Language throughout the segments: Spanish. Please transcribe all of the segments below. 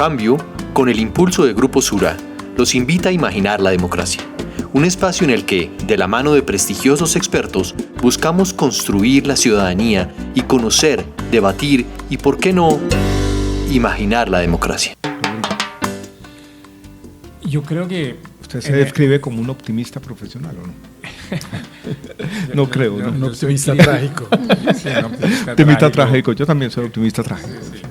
Cambio, con el impulso de Grupo Sura, los invita a imaginar la democracia. Un espacio en el que, de la mano de prestigiosos expertos, buscamos construir la ciudadanía y conocer, debatir y, ¿por qué no?, imaginar la democracia. Yo creo que... ¿Usted se describe como un optimista profesional o no? No creo, ¿no? Un optimista trágico. Sí, un optimista trágico. Yo también soy optimista trágico. Sí.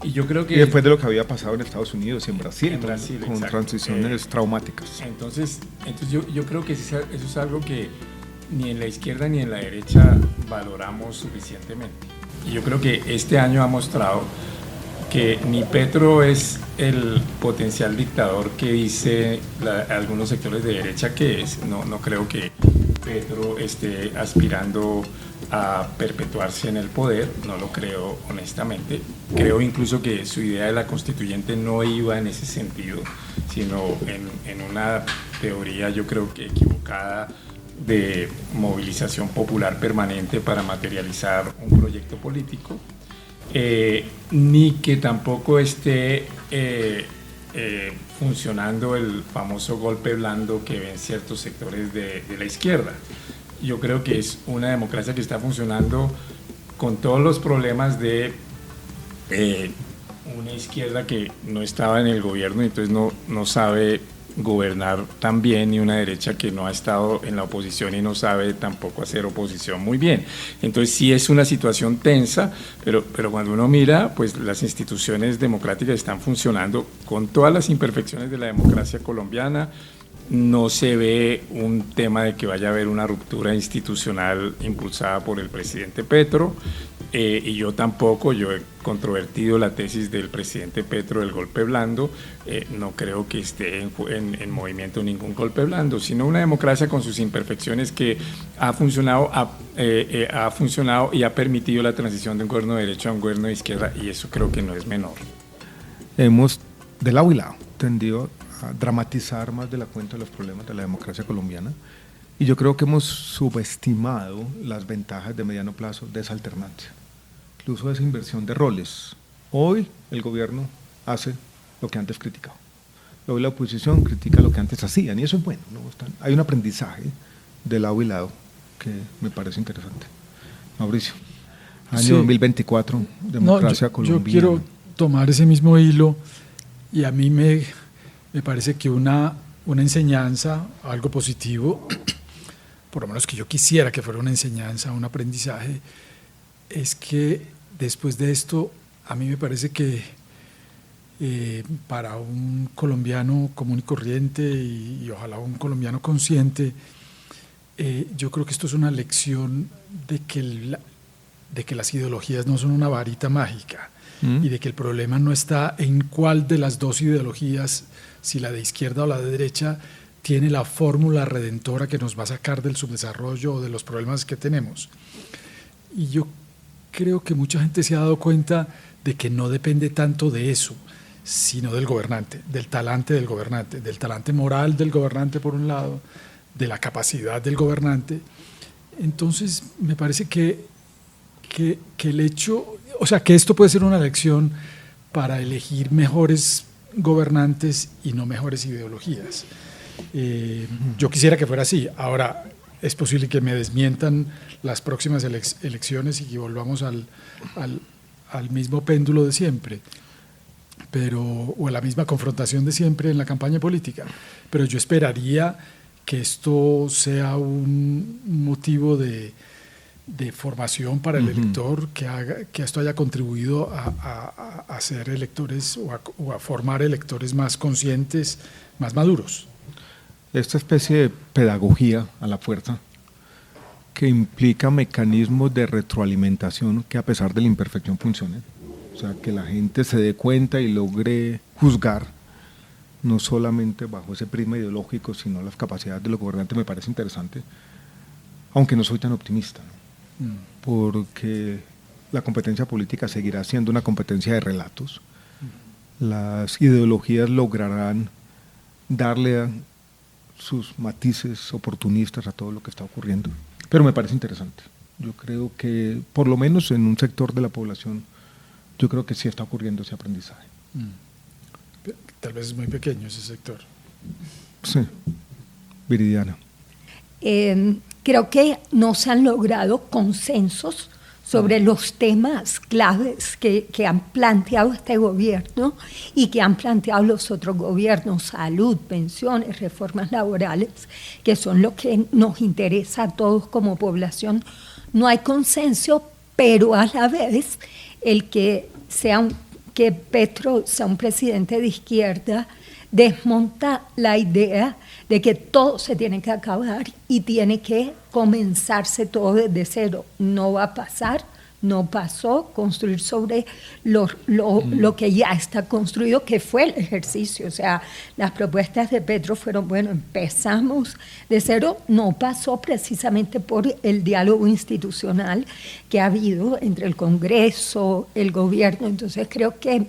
Y yo creo que... Y después de lo que había pasado en Estados Unidos y en Brasil, con exacto, transiciones traumáticas. Entonces yo creo que eso es algo que ni en la izquierda ni en la derecha valoramos suficientemente. Y yo creo que este año ha mostrado que ni Petro es el potencial dictador que dice algunos sectores de derecha que es. No creo que Petro esté aspirando a perpetuarse en el poder, no lo creo honestamente. Creo incluso que su idea de la constituyente no iba en ese sentido, sino en una teoría, yo creo que equivocada, de movilización popular permanente para materializar un proyecto político. Ni que tampoco esté funcionando el famoso golpe blando que ven ciertos sectores de la izquierda. Yo creo que es una democracia que está funcionando con todos los problemas de una izquierda que no estaba en el gobierno y entonces no sabe gobernar tan bien, y una derecha que no ha estado en la oposición y no sabe tampoco hacer oposición muy bien. Entonces sí es una situación tensa, pero cuando uno mira, pues las instituciones democráticas están funcionando con todas las imperfecciones de la democracia colombiana. No se ve un tema de que vaya a haber una ruptura institucional impulsada por el presidente Petro, y yo tampoco, yo he controvertido la tesis del presidente Petro del golpe blando. No creo que esté en movimiento ningún golpe blando, sino una democracia con sus imperfecciones que ha funcionado y ha permitido la transición de un gobierno de derecha a un gobierno de izquierda, y eso creo que no es menor. Hemos, de lado y lado, tendido a dramatizar más de la cuenta los problemas de la democracia colombiana, y yo creo que hemos subestimado las ventajas de mediano plazo de esa alternancia, incluso de esa inversión de roles. Hoy el gobierno hace lo que antes criticaba, hoy la oposición critica lo que antes hacían, y eso es bueno, ¿no? Hay un aprendizaje de lado y lado que me parece interesante. Mauricio, año sí. 2024, democracia colombiana. Yo quiero tomar ese mismo hilo, y a mí me parece que una enseñanza, algo positivo, por lo menos que yo quisiera que fuera una enseñanza, un aprendizaje, es que después de esto, a mí me parece que para un colombiano común y corriente, y ojalá un colombiano consciente, yo creo que esto es una lección de que las ideologías no son una varita mágica, y de que el problema no está en cuál de las dos ideologías, si la de izquierda o la de derecha, tiene la fórmula redentora que nos va a sacar del subdesarrollo o de los problemas que tenemos. Y yo creo que mucha gente se ha dado cuenta de que no depende tanto de eso, sino del gobernante, del talante moral del gobernante por un lado, de la capacidad del gobernante. Entonces me parece que el hecho, o sea, que esto puede ser una lección para elegir mejores gobernantes y no mejores ideologías. Yo quisiera que fuera así. Ahora, es posible que me desmientan las próximas elecciones y que volvamos al mismo péndulo de siempre, o a la misma confrontación de siempre en la campaña política. Pero yo esperaría que esto sea un motivo de formación para el elector, que esto haya contribuido a hacer electores o a formar electores más conscientes, más maduros. Esta especie de pedagogía a la fuerza, que implica mecanismos de retroalimentación que a pesar de la imperfección funcionen, o sea, que la gente se dé cuenta y logre juzgar no solamente bajo ese prisma ideológico, sino las capacidades de los gobernantes, me parece interesante, aunque no soy tan optimista, ¿no? Porque la competencia política seguirá siendo una competencia de relatos. Las ideologías lograrán darle sus matices oportunistas a todo lo que está ocurriendo, pero me parece interesante. Yo creo que, por lo menos en un sector de la población, yo creo que sí está ocurriendo ese aprendizaje. tal vez es muy pequeño ese sector. Sí, Viridiana. Creo que no se han logrado consensos sobre los temas claves que han planteado este gobierno y que han planteado los otros gobiernos: salud, pensiones, reformas laborales, que son lo que nos interesa a todos como población. No hay consenso, pero a la vez el que Petro sea un presidente de izquierda desmonta la idea de que todo se tiene que acabar y tiene que comenzarse todo desde cero. No va a pasar, no pasó. Construir sobre lo que ya está construido, que fue el ejercicio. O sea, las propuestas de Petro fueron, bueno, empezamos de cero. No pasó precisamente por el diálogo institucional que ha habido entre el Congreso, el gobierno. Entonces creo que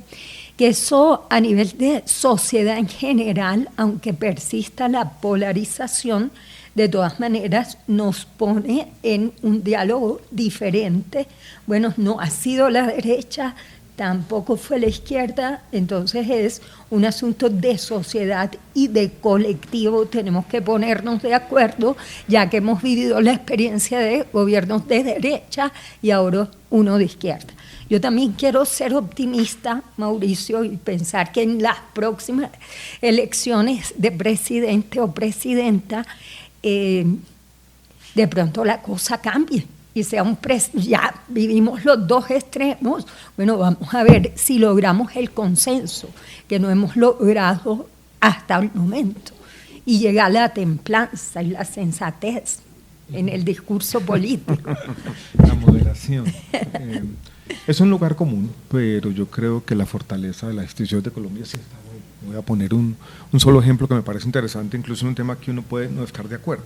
eso, a nivel de sociedad en general, aunque persista la polarización, de todas maneras nos pone en un diálogo diferente. Bueno, no ha sido la derecha, tampoco fue la izquierda, entonces es un asunto de sociedad y de colectivo. Tenemos que ponernos de acuerdo, ya que hemos vivido la experiencia de gobiernos de derecha y ahora uno de izquierda. Yo también quiero ser optimista, Mauricio, y pensar que en las próximas elecciones de presidente o presidenta, de pronto la cosa cambie y sea ya vivimos los dos extremos. Bueno, vamos a ver si logramos el consenso que no hemos logrado hasta el momento, y llega la templanza y la sensatez en el discurso político. La moderación. Es un lugar común, pero yo creo que la fortaleza de las instituciones de Colombia sí está. Voy a poner un solo ejemplo que me parece interesante, incluso en un tema que uno puede no estar de acuerdo,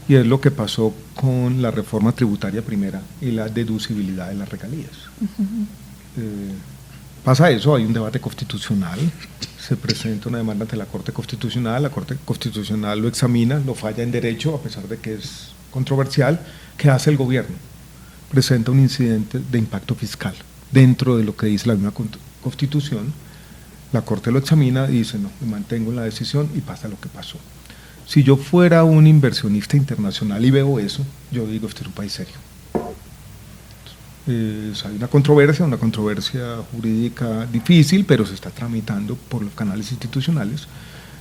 y es lo que pasó con la reforma tributaria primera y la deducibilidad de las regalías. Pasa eso, hay un debate constitucional, se presenta una demanda ante la Corte Constitucional, la Corte Constitucional lo examina, lo falla en derecho, a pesar de que es controversial. ¿Qué hace el gobierno? Presenta un incidente de impacto fiscal dentro de lo que dice la misma Constitución. La Corte lo examina y dice, no, me mantengo en la decisión, y pasa lo que pasó. Si yo fuera un inversionista internacional y veo eso, yo digo, este es un país serio. Hay una controversia jurídica difícil, pero se está tramitando por los canales institucionales,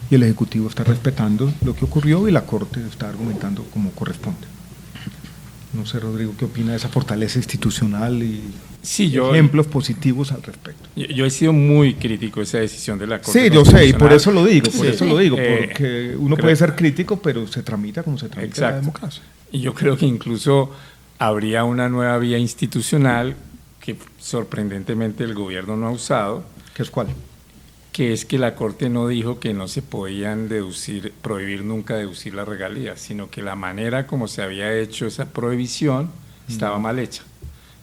y el Ejecutivo está respetando lo que ocurrió y la Corte está argumentando como corresponde. No sé, Rodrigo, ¿qué opina de esa fortaleza institucional y ejemplos positivos al respecto? Yo he sido muy crítico de esa decisión de la Corte. Sí, yo sé, y por eso lo digo, porque uno puede ser crítico, pero se tramita como se tramita la democracia. Y yo creo que incluso habría una nueva vía institucional que sorprendentemente el gobierno no ha usado. ¿Qué es cuál? Que es que la Corte no dijo que no se podían prohibir nunca deducir las regalías, sino que la manera como se había hecho esa prohibición estaba mal hecha.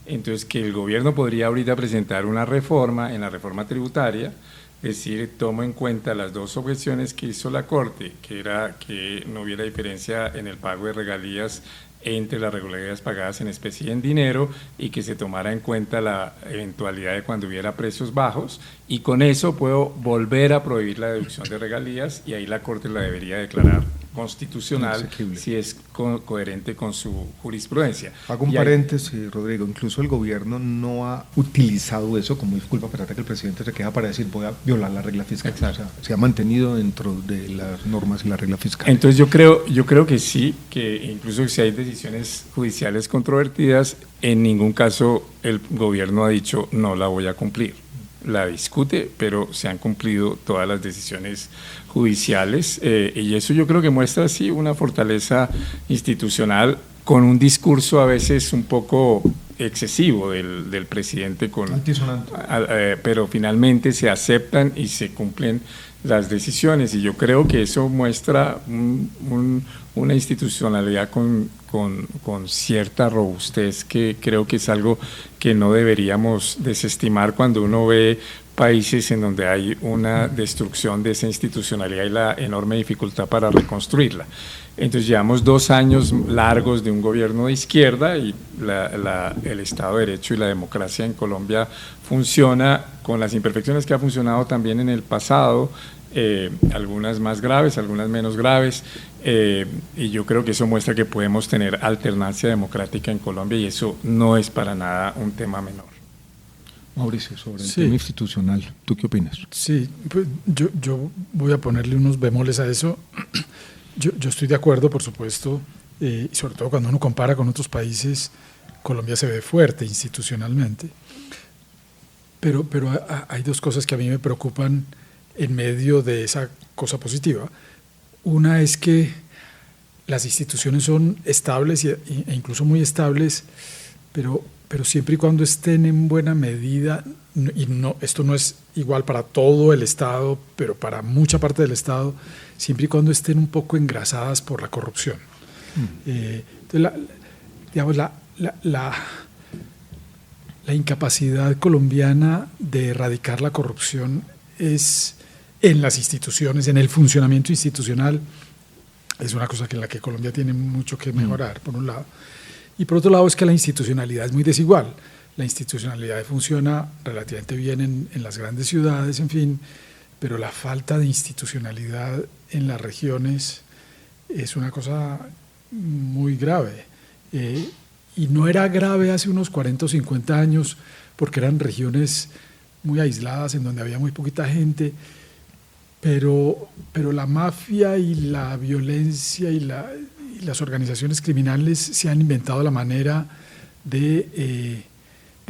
Entonces, que el gobierno podría ahorita presentar una reforma en la reforma tributaria, decir, tomo en cuenta las dos objeciones que hizo la Corte, que era que no hubiera diferencia en el pago de regalías entre las regularidades pagadas en especie y en dinero, y que se tomara en cuenta la eventualidad de cuando hubiera precios bajos, y con eso puedo volver a prohibir la deducción de regalías, y ahí la Corte la debería declarar constitucional si es coherente con su jurisprudencia. Hago un paréntesis, Rodrigo, incluso el gobierno no ha utilizado eso como disculpa para que el presidente se queja para decir voy a violar la regla fiscal. O sea, se ha mantenido dentro de las normas y la regla fiscal. Entonces yo creo que sí, que incluso si hay decisiones judiciales controvertidas, en ningún caso el gobierno ha dicho no la voy a cumplir. La discute, pero se han cumplido todas las decisiones judiciales, y eso yo creo que muestra sí una fortaleza institucional, con un discurso a veces un poco excesivo del presidente, pero finalmente se aceptan y se cumplen las decisiones, y yo creo que eso muestra una institucionalidad con cierta robustez, que creo que es algo que no deberíamos desestimar cuando uno ve países en donde hay una destrucción de esa institucionalidad y la enorme dificultad para reconstruirla. Entonces llevamos 2 años largos de un gobierno de izquierda, y el Estado de Derecho y la democracia en Colombia funciona con las imperfecciones que ha funcionado también en el pasado, algunas más graves, algunas menos graves, y yo creo que eso muestra que podemos tener alternancia democrática en Colombia y eso no es para nada un tema menor. Mauricio, sobre el tema institucional, ¿tú qué opinas? Sí, pues yo voy a ponerle unos bemoles a eso. Yo estoy de acuerdo, por supuesto, y sobre todo cuando uno compara con otros países, Colombia se ve fuerte institucionalmente. Pero hay dos cosas que a mí me preocupan en medio de esa cosa positiva. Una es que las instituciones son estables e incluso muy estables, pero siempre y cuando estén en buena medida, y esto no es igual para todo el Estado, pero para mucha parte del Estado, siempre y cuando estén un poco engrasadas por la corrupción. Entonces, la incapacidad colombiana de erradicar la corrupción es en las instituciones, en el funcionamiento institucional, es una cosa en la que Colombia tiene mucho que mejorar, por un lado. Y por otro lado es que la institucionalidad es muy desigual. La institucionalidad funciona relativamente bien en las grandes ciudades, en fin, pero la falta de institucionalidad en las regiones es una cosa muy grave. Y no era grave hace unos 40 o 50 años porque eran regiones muy aisladas en donde había muy poquita gente, pero la mafia y la violencia y las organizaciones criminales se han inventado la manera de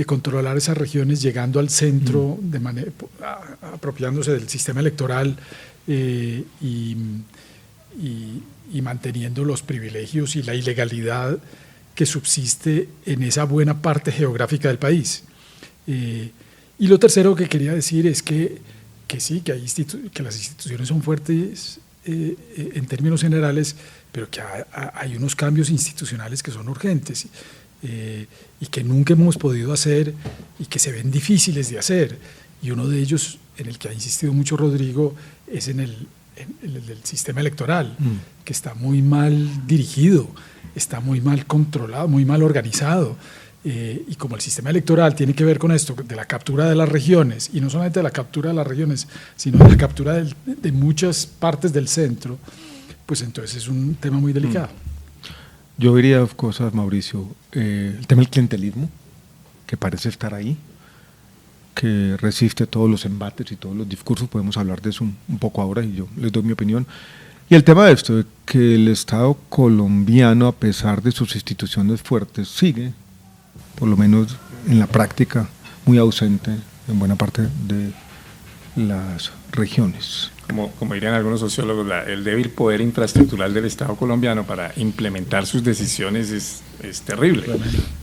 controlar esas regiones llegando al centro, apropiándose del sistema electoral y manteniendo los privilegios y la ilegalidad que subsiste en esa buena parte geográfica del país. Y lo tercero que quería decir es que sí, que las instituciones son fuertes en términos generales, pero que hay unos cambios institucionales que son urgentes y que nunca hemos podido hacer y que se ven difíciles de hacer. Y uno de ellos, en el que ha insistido mucho Rodrigo, es en el del sistema electoral, que está muy mal dirigido, está muy mal controlado, muy mal organizado. Y como el sistema electoral tiene que ver con esto, de la captura de las regiones, y no solamente de la captura de las regiones, sino de la captura de muchas partes del centro, pues entonces es un tema muy delicado. Yo diría dos cosas, Mauricio. El tema del clientelismo, que parece estar ahí, que resiste todos los embates y todos los discursos, podemos hablar de eso un poco ahora y yo les doy mi opinión. Y el tema de esto, de que el Estado colombiano, a pesar de sus instituciones fuertes, sigue, por lo menos en la práctica, muy ausente en buena parte de las regiones. Como dirían algunos sociólogos, el débil poder infraestructural del Estado colombiano para implementar sus decisiones es terrible.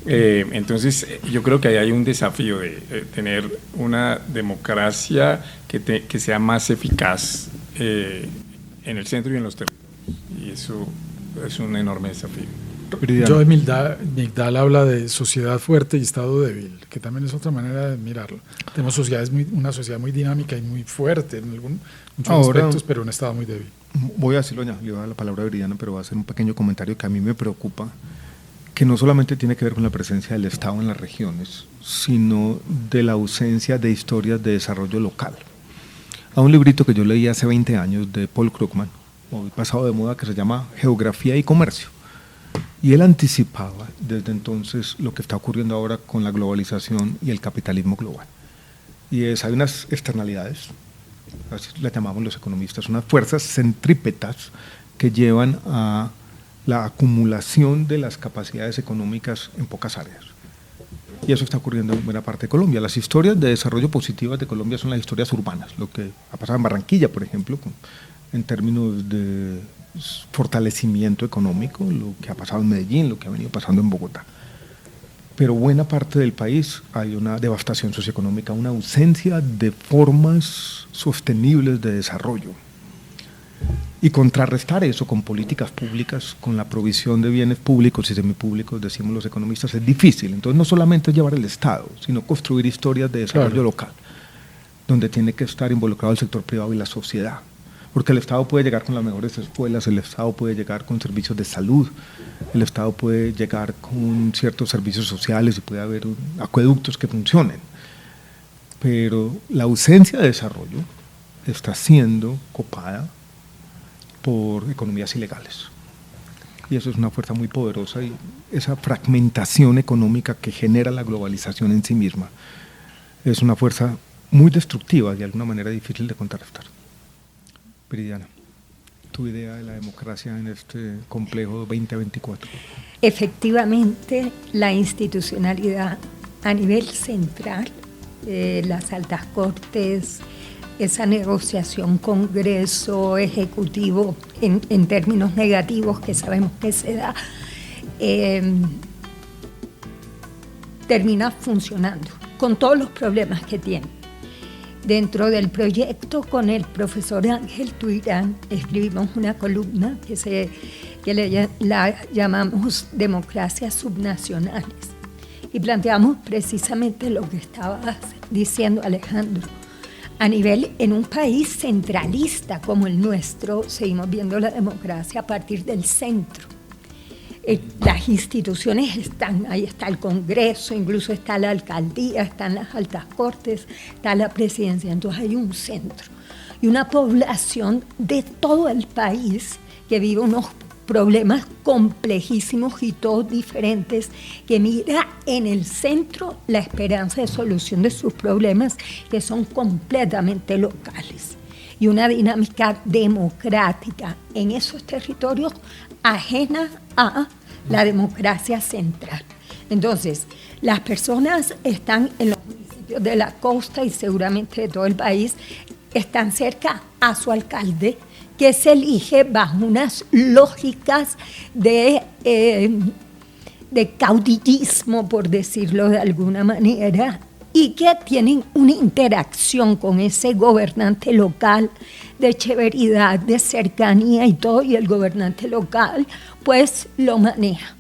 Entonces, yo creo que ahí hay un desafío de tener una democracia que sea más eficaz en el centro y en los territorios. Y eso es un enorme desafío. Joe Migdal habla de sociedad fuerte y Estado débil, que también es otra manera de mirarlo. Tenemos una sociedad muy dinámica y muy fuerte en muchos aspectos, pero un Estado muy débil. Voy a decirlo ya, le voy a dar la palabra a Viridiana, pero voy a hacer un pequeño comentario que a mí me preocupa, que no solamente tiene que ver con la presencia del Estado en las regiones, sino de la ausencia de historias de desarrollo local. Hay un librito que yo leí hace 20 años de Paul Krugman, hoy pasado de moda, que se llama Geografía y Comercio. Y él anticipaba desde entonces lo que está ocurriendo ahora con la globalización y el capitalismo global. Y hay unas externalidades, así las llamamos los economistas, unas fuerzas centrípetas que llevan a la acumulación de las capacidades económicas en pocas áreas. Y eso está ocurriendo en buena parte de Colombia. Las historias de desarrollo positivas de Colombia son las historias urbanas, lo que ha pasado en Barranquilla, por ejemplo, en términos de fortalecimiento económico, lo que ha pasado en Medellín, lo que ha venido pasando en Bogotá. Pero buena parte del país hay una devastación socioeconómica, una ausencia de formas sostenibles de desarrollo. Y contrarrestar eso con políticas públicas, con la provisión de bienes públicos y semipúblicos, decimos los economistas, es difícil. Entonces no solamente es llevar el Estado, sino construir historias de desarrollo local, donde tiene que estar involucrado el sector privado y la sociedad. Porque el Estado puede llegar con las mejores escuelas, el Estado puede llegar con servicios de salud, el Estado puede llegar con ciertos servicios sociales y puede haber acueductos que funcionen. pero la ausencia de desarrollo está siendo copada por economías ilegales. Y eso es una fuerza muy poderosa, y esa fragmentación económica que genera la globalización en sí misma es una fuerza muy destructiva y de alguna manera difícil de contrarrestar. Viridiana, tu idea de la democracia en este complejo 2024. Efectivamente, la institucionalidad a nivel central, las altas cortes, esa negociación Congreso, Ejecutivo, en términos negativos que sabemos que se da, termina funcionando con todos los problemas que tiene. Dentro del proyecto con el profesor Ángel Tuirán escribimos una columna que la llamamos Democracias Subnacionales, y planteamos precisamente lo que estaba diciendo Alejandro. A nivel, en un país centralista como el nuestro, seguimos viendo la democracia a partir del centro. Las instituciones están, ahí está el Congreso, incluso está la alcaldía, están las altas cortes, está la presidencia, entonces hay un centro. Y una población de todo el país que vive unos problemas complejísimos y todos diferentes, que mira en el centro la esperanza de solución de sus problemas, que son completamente locales. Y una dinámica democrática en esos territorios ajena a la democracia central. Entonces, las personas están en los municipios de la costa y seguramente de todo el país, están cerca a su alcalde, que se elige bajo unas lógicas de caudillismo, por decirlo de alguna manera, y que tienen una interacción con ese gobernante local de chéveridad, de cercanía y todo, y el gobernante local pues lo maneja.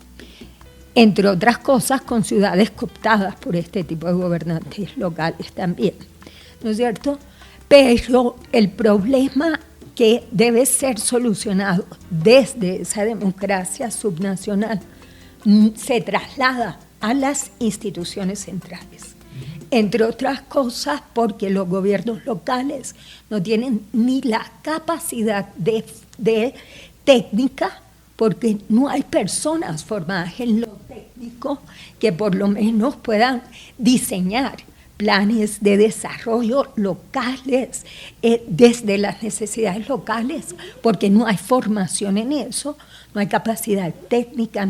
Entre otras cosas, con ciudades cooptadas por este tipo de gobernantes locales también, ¿no es cierto? Pero el problema que debe ser solucionado desde esa democracia subnacional se traslada a las instituciones centrales. Entre otras cosas porque los gobiernos locales no tienen ni la capacidad de técnica, porque no hay personas formadas en lo técnico que por lo menos puedan diseñar planes de desarrollo locales, desde las necesidades locales, porque no hay formación en eso, no hay capacidad técnica,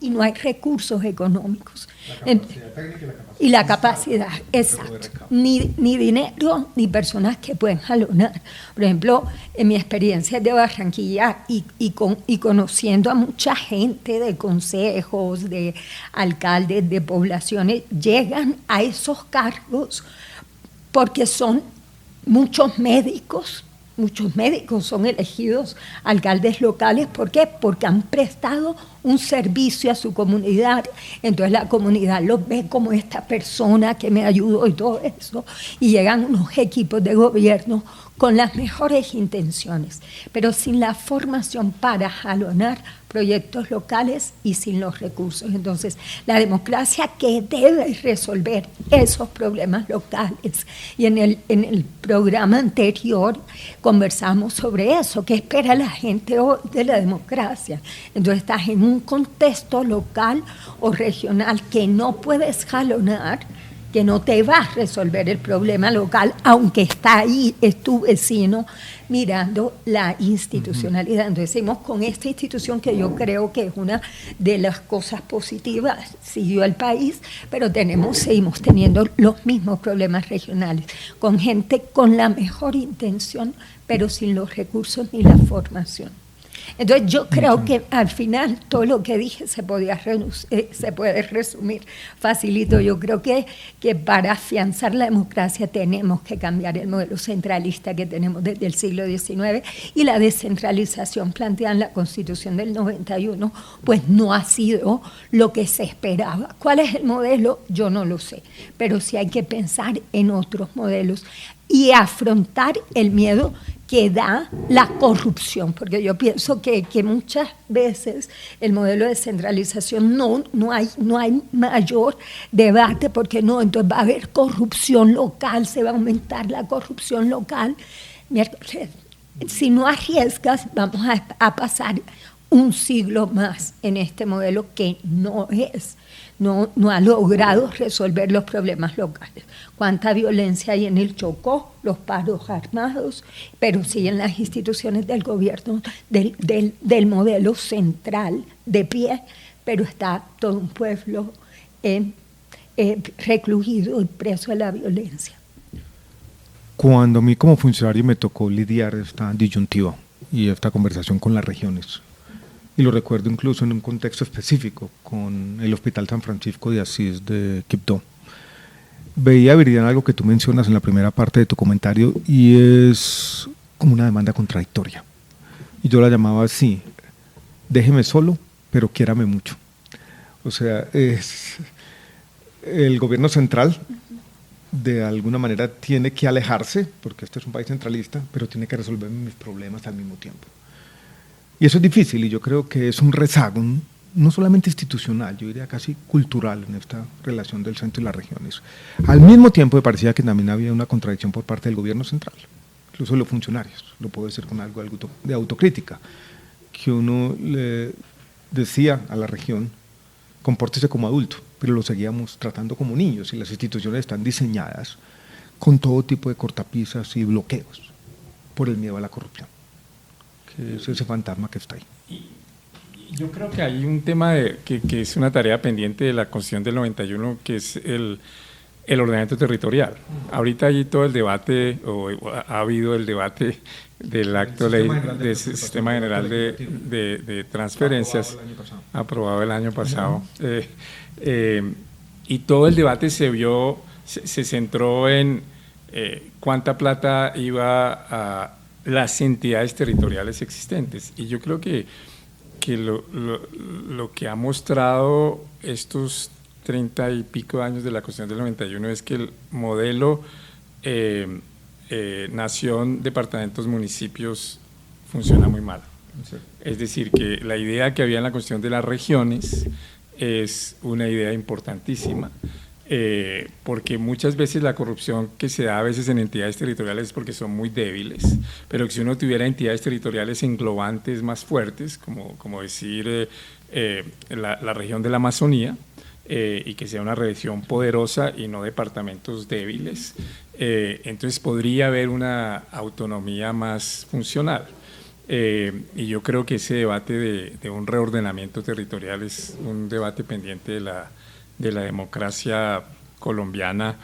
y no hay recursos económicos. Y la capacidad, exacto. Ni dinero, ni personas que pueden jalonar. Por ejemplo, en mi experiencia de Barranquilla y conociendo a mucha gente de consejos, de alcaldes, de poblaciones, llegan a esos cargos porque son muchos médicos son elegidos alcaldes locales. ¿Por qué? Porque han prestado un servicio a su comunidad, entonces la comunidad los ve como esta persona que me ayudó y todo eso, y llegan unos equipos de gobierno con las mejores intenciones, pero sin la formación para jalonar proyectos locales y sin los recursos. Entonces, la democracia que debe resolver esos problemas locales, y en el programa anterior conversamos sobre eso, qué espera la gente hoy de la democracia. Entonces, estás en un contexto local o regional que no puedes jalonar, que no te va a resolver el problema local, aunque está ahí, es tu vecino, mirando la institucionalidad. Entonces, seguimos con esta institución que yo creo que es una de las cosas positivas, siguió el país, pero seguimos teniendo los mismos problemas regionales, con gente con la mejor intención, pero sin los recursos ni la formación. Entonces yo creo que al final todo lo que dije se puede resumir facilito. Yo creo que para afianzar la democracia tenemos que cambiar el modelo centralista que tenemos desde el siglo XIX, y la descentralización planteada en la Constitución del 91 pues no ha sido lo que se esperaba. ¿Cuál es el modelo? Yo no lo sé, pero sí hay que pensar en otros modelos. y afrontar el miedo que da la corrupción, porque yo pienso que muchas veces el modelo de descentralización no hay mayor debate, porque no, entonces va a haber corrupción local, se va a aumentar la corrupción local. Si no arriesgas, vamos a pasar un siglo más en este modelo que no ha logrado resolver los problemas locales. Cuánta violencia hay en el Chocó, los paros armados, pero siguen las instituciones del gobierno, del modelo central de pie, pero está todo un pueblo recluido y preso de la violencia. Cuando a mí como funcionario me tocó lidiar esta disyuntiva y esta conversación con las regiones, y lo recuerdo incluso en un contexto específico con el Hospital San Francisco de Asís de Quibdó, veía, Viridiana, algo que tú mencionas en la primera parte de tu comentario, y es como una demanda contradictoria. Y yo la llamaba así: déjeme solo, pero quiérame mucho. O sea, es el gobierno central de alguna manera tiene que alejarse, porque este es un país centralista, pero tiene que resolver mis problemas al mismo tiempo. Y eso es difícil, y yo creo que es un rezago, no solamente institucional, yo diría casi cultural en esta relación del centro y las regiones. Al mismo tiempo me parecía que también había una contradicción por parte del gobierno central, incluso de los funcionarios, lo puedo decir con algo de autocrítica, que uno le decía a la región: compórtese como adulto, pero lo seguíamos tratando como niños, y las instituciones están diseñadas con todo tipo de cortapisas y bloqueos por el miedo a la corrupción, que es ese fantasma que está ahí. Yo creo que hay un tema que es una tarea pendiente de la Constitución del 91, que es el ordenamiento territorial. Ahorita hay todo el debate, o ha habido el debate del acto ley del Sistema General de Transferencias, aprobado el año pasado. Y todo el debate se centró en cuánta plata iba a las entidades territoriales existentes. Y yo creo que lo que ha mostrado estos 30 y pico años de la Constitución del 91 es que el modelo nación, departamentos, municipios funciona muy mal. Sí. Es decir, que la idea que había en la Constitución de las regiones es una idea importantísima, porque muchas veces la corrupción que se da a veces en entidades territoriales es porque son muy débiles, pero que si uno tuviera entidades territoriales englobantes más fuertes, como decir la región de la Amazonía, y que sea una región poderosa y no departamentos débiles, entonces podría haber una autonomía más funcional. Y yo creo que ese debate de un reordenamiento territorial es un debate pendiente de la democracia colombiana,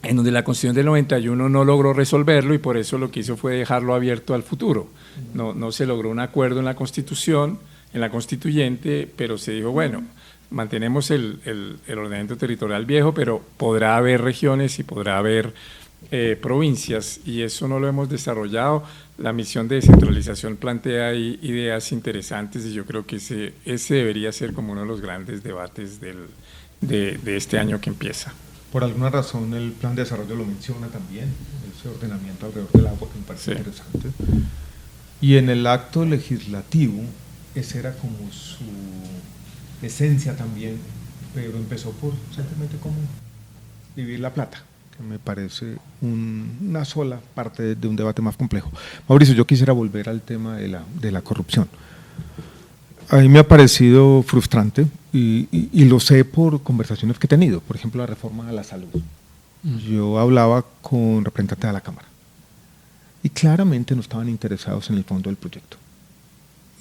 en donde la Constitución del 91 no logró resolverlo, y por eso lo que hizo fue dejarlo abierto al futuro. No se logró un acuerdo en la Constitución, en la constituyente, pero se dijo, bueno, mantenemos el ordenamiento territorial viejo, pero podrá haber regiones y podrá haber provincias, y eso no lo hemos desarrollado. La misión de descentralización plantea ahí ideas interesantes, y yo creo que ese debería ser como uno de los grandes debates de este año que empieza. Por alguna razón el plan de desarrollo lo menciona también, ese ordenamiento alrededor del agua, que me parece interesante. Y en el acto legislativo, esa era como su esencia también, pero empezó por simplemente como vivir la plata, que me parece una sola parte de un debate más complejo. Mauricio, yo quisiera volver al tema de la corrupción. A mí me ha parecido frustrante, y lo sé por conversaciones que he tenido, por ejemplo, la reforma a la salud. Yo hablaba con representantes de la Cámara y claramente no estaban interesados en el fondo del proyecto.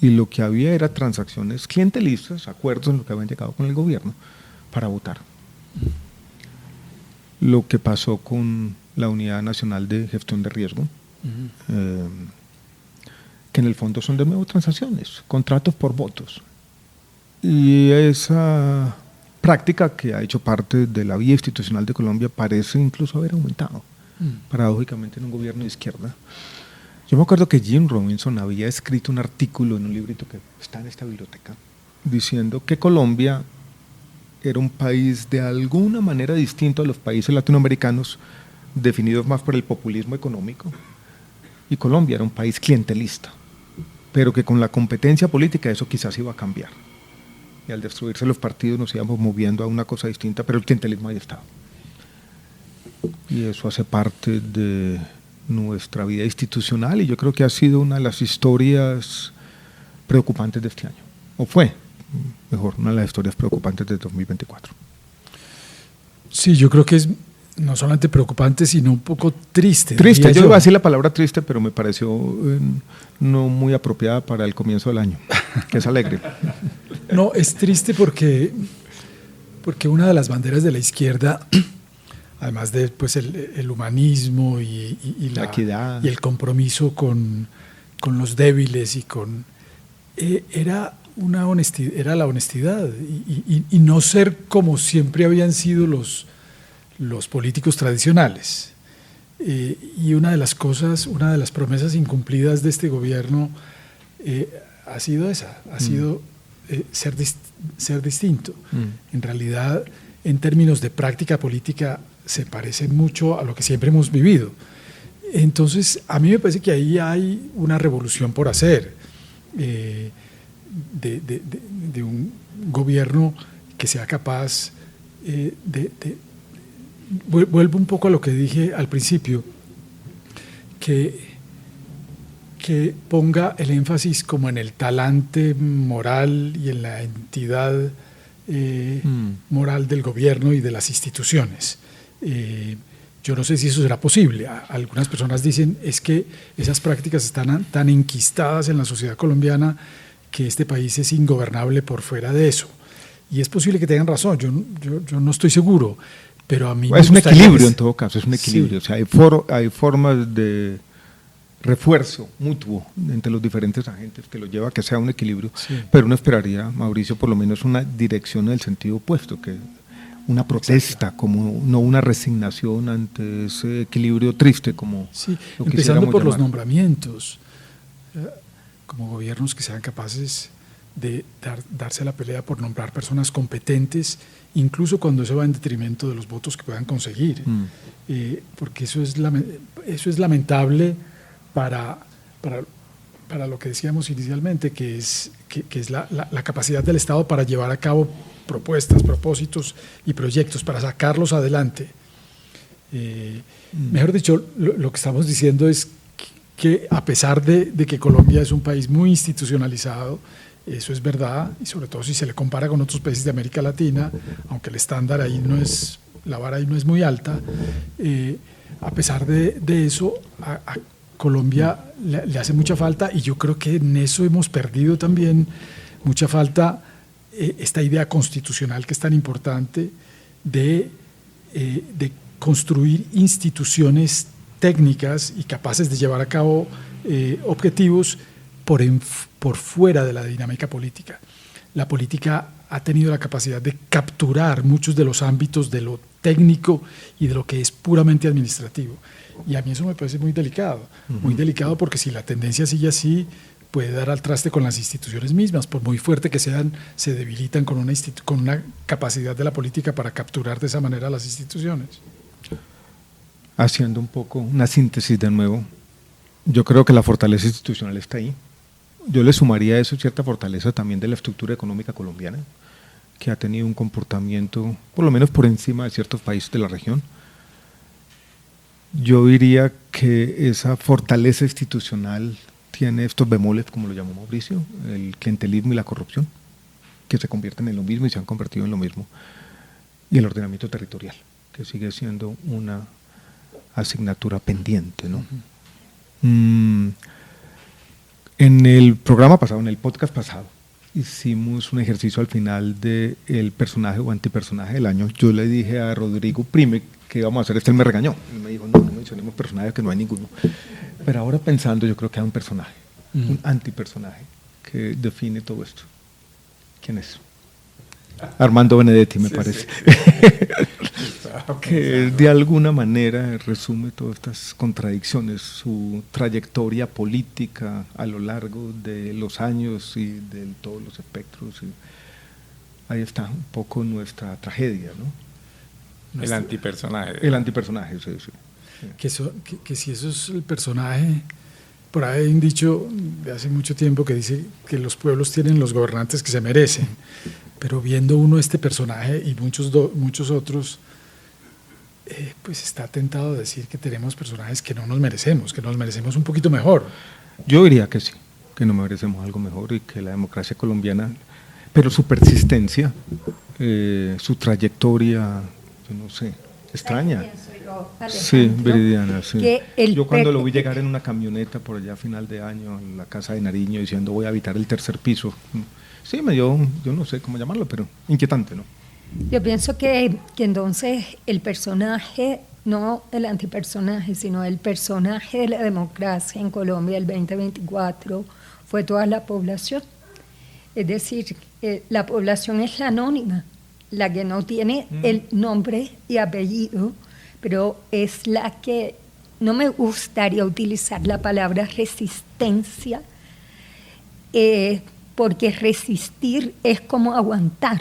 Y lo que había era transacciones clientelistas, acuerdos en lo que habían llegado con el gobierno para votar. Lo que pasó con la Unidad Nacional de Gestión de Riesgo, que en el fondo son de nuevo transacciones, contratos por votos. Y esa práctica que ha hecho parte de la vida institucional de Colombia parece incluso haber aumentado, paradójicamente, en un gobierno de izquierda. Yo me acuerdo que Jim Robinson había escrito un artículo en un librito que está en esta biblioteca, diciendo que Colombia era un país de alguna manera distinto a los países latinoamericanos, definidos más por el populismo económico, y Colombia era un país clientelista, pero que con la competencia política eso quizás iba a cambiar. Y al destruirse los partidos nos íbamos moviendo a una cosa distinta, pero el clientelismo ahí estaba. Y eso hace parte de nuestra vida institucional, y yo creo que ha sido una de las historias preocupantes de este año, o fue, mejor, una de las historias preocupantes de 2024. Sí, yo creo que es no solamente preocupante, sino un poco triste. Triste, yo iba a decir la palabra triste, pero me pareció no muy apropiada para el comienzo del año, que es alegre. No, es triste porque una de las banderas de la izquierda, además de pues, el humanismo y la equidad y el compromiso con los débiles y era la honestidad y no ser como siempre habían sido los políticos tradicionales. Y una de las promesas incumplidas de este gobierno ha sido esa, ha sido ser distinto. En realidad, en términos de práctica política, se parece mucho a lo que siempre hemos vivido. Entonces, a mí me parece que ahí hay una revolución por hacer, de un gobierno que sea capaz vuelvo un poco a lo que dije al principio, que ponga el énfasis como en el talante moral y en la entidad moral del gobierno y de las instituciones. Yo no sé si eso será posible. Algunas personas dicen es que esas prácticas están tan enquistadas en la sociedad colombiana que este país es ingobernable por fuera de eso. Y es posible que tengan razón, yo no estoy seguro, pero a mí es un equilibrio en todo caso, es un equilibrio. Sí. O sea, hay formas de refuerzo mutuo entre los diferentes agentes que lo lleva a que sea un equilibrio, sí. Pero uno esperaría, Mauricio, por lo menos una dirección en el sentido opuesto, que una protesta, como no una resignación ante ese equilibrio triste, como sí, empezando por los nombramientos, como gobiernos que sean capaces de darse la pelea por nombrar personas competentes, incluso cuando eso va en detrimento de los votos que puedan conseguir, porque eso es lamentable para lo que decíamos inicialmente, que es la capacidad del Estado para llevar a cabo propuestas, propósitos y proyectos, para sacarlos adelante. Mejor dicho, lo que estamos diciendo es que a pesar de que Colombia es un país muy institucionalizado, eso es verdad, y sobre todo si se le compara con otros países de América Latina, aunque el estándar ahí la vara ahí no es muy alta, a pesar de eso, a Colombia le hace mucha falta, y yo creo que en eso hemos perdido también mucha falta esta idea constitucional que es tan importante de construir instituciones técnicas y capaces de llevar a cabo objetivos por fuera de la dinámica política. La política ha tenido la capacidad de capturar muchos de los ámbitos de lo técnico y de lo que es puramente administrativo. Y a mí eso me parece muy delicado, muy delicado, porque si la tendencia sigue así, puede dar al traste con las instituciones mismas, por muy fuerte que sean, se debilitan con una capacidad de la política para capturar de esa manera las instituciones. Haciendo un poco una síntesis de nuevo, yo creo que la fortaleza institucional está ahí. Yo le sumaría a eso cierta fortaleza también de la estructura económica colombiana, que ha tenido un comportamiento por lo menos por encima de ciertos países de la región. Yo diría que esa fortaleza institucional tiene estos bemoles, como lo llamó Mauricio, el clientelismo y la corrupción, que se convierten en lo mismo y se han convertido en lo mismo, y el ordenamiento territorial, que sigue siendo una asignatura pendiente, ¿no? En el programa pasado, en el podcast pasado, hicimos un ejercicio al final del personaje o antipersonaje del año. Yo le dije a Rodrigo Prime que íbamos a hacer esto, él me regañó. Él me dijo, no mencionemos personajes, que no hay ninguno. Pero ahora pensando, yo creo que hay un personaje, un antipersonaje, que define todo esto. ¿Quién es? Armando Benedetti, me parece. Que de alguna manera resume todas estas contradicciones, su trayectoria política a lo largo de los años y de todos los espectros. Y ahí está un poco nuestra tragedia, ¿no? El antipersonaje. El antipersonaje, sí. Que si eso es el personaje, por ahí hay un dicho de hace mucho tiempo que dice que los pueblos tienen los gobernantes que se merecen, pero viendo uno este personaje y muchos otros, pues está tentado a decir que tenemos personajes que no nos merecemos, que nos merecemos un poquito mejor. Yo diría que sí, que nos merecemos algo mejor y que la democracia colombiana, pero su persistencia, su trayectoria, yo no sé, extraña. Sí, Viridiana, sí. Yo cuando lo vi llegar en una camioneta por allá a final de año en la casa de Nariño diciendo voy a habitar el tercer piso, sí me dio, yo no sé cómo llamarlo, pero inquietante, ¿no? Yo pienso que entonces el personaje, no el antipersonaje, sino el personaje de la democracia en Colombia el 2024 fue toda la población. Es decir, la población es la anónima, la que no tiene el nombre y apellido, pero es la que, no me gustaría utilizar la palabra resistencia, porque resistir es como aguantar.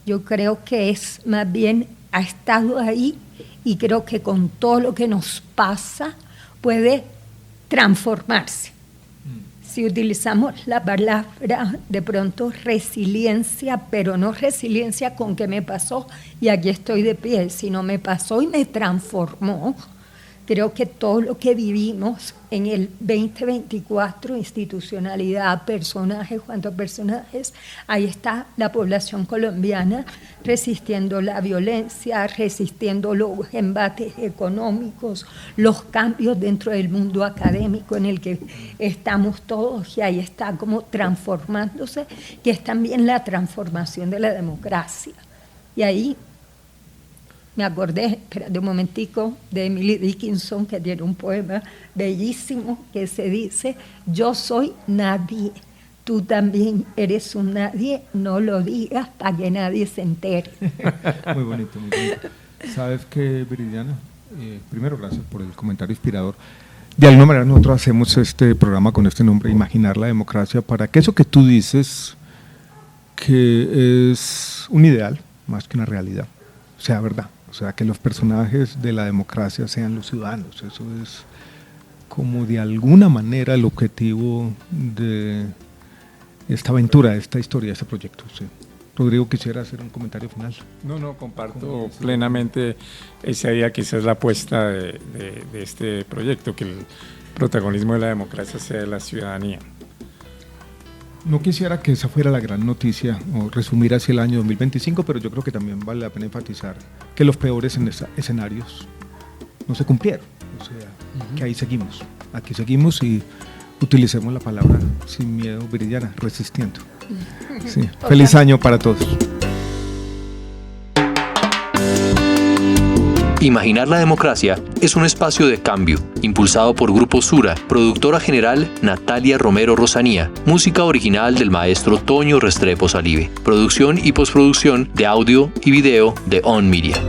Yo creo que es más bien, ha estado ahí y creo que con todo lo que nos pasa puede transformarse. Si utilizamos la palabra de pronto resiliencia, pero no resiliencia con que me pasó y aquí estoy de pie, sino me pasó y me transformó. Creo que todo lo que vivimos en el 2024, institucionalidad, personajes, cuantos personajes, ahí está la población colombiana resistiendo la violencia, resistiendo los embates económicos, los cambios dentro del mundo académico en el que estamos todos, y ahí está como transformándose, que es también la transformación de la democracia. Y ahí me acordé, espérate un momentico, de Emily Dickinson, que tiene un poema bellísimo que se dice: yo soy nadie, tú también eres un nadie, no lo digas para que nadie se entere. Muy bonito, muy bonito. ¿Sabes qué, Viridiana? Primero, gracias por el comentario inspirador. De alguna manera nosotros hacemos este programa con este nombre, Imaginar la Democracia, para que eso que tú dices, que es un ideal más que una realidad, sea verdad. O sea, que los personajes de la democracia sean los ciudadanos. Eso es como de alguna manera el objetivo de esta aventura, de esta historia, de este proyecto. Sí. Rodrigo, quisiera hacer un comentario final. No, comparto plenamente esa idea, que esa es la apuesta de este proyecto, que el protagonismo de la democracia sea de la ciudadanía. No quisiera que esa fuera la gran noticia o resumir así el año 2025, pero yo creo que también vale la pena enfatizar que los peores escenarios no se cumplieron. O sea, que ahí seguimos. Aquí seguimos y utilicemos la palabra sin miedo, Viridiana, resistiendo. Sí. Feliz año para todos. Imaginar la Democracia es un espacio de cambio, impulsado por Grupo Sura, productora general Natalia Romero Rosanía, música original del maestro Toño Restrepo Salive, producción y postproducción de audio y video de On Media.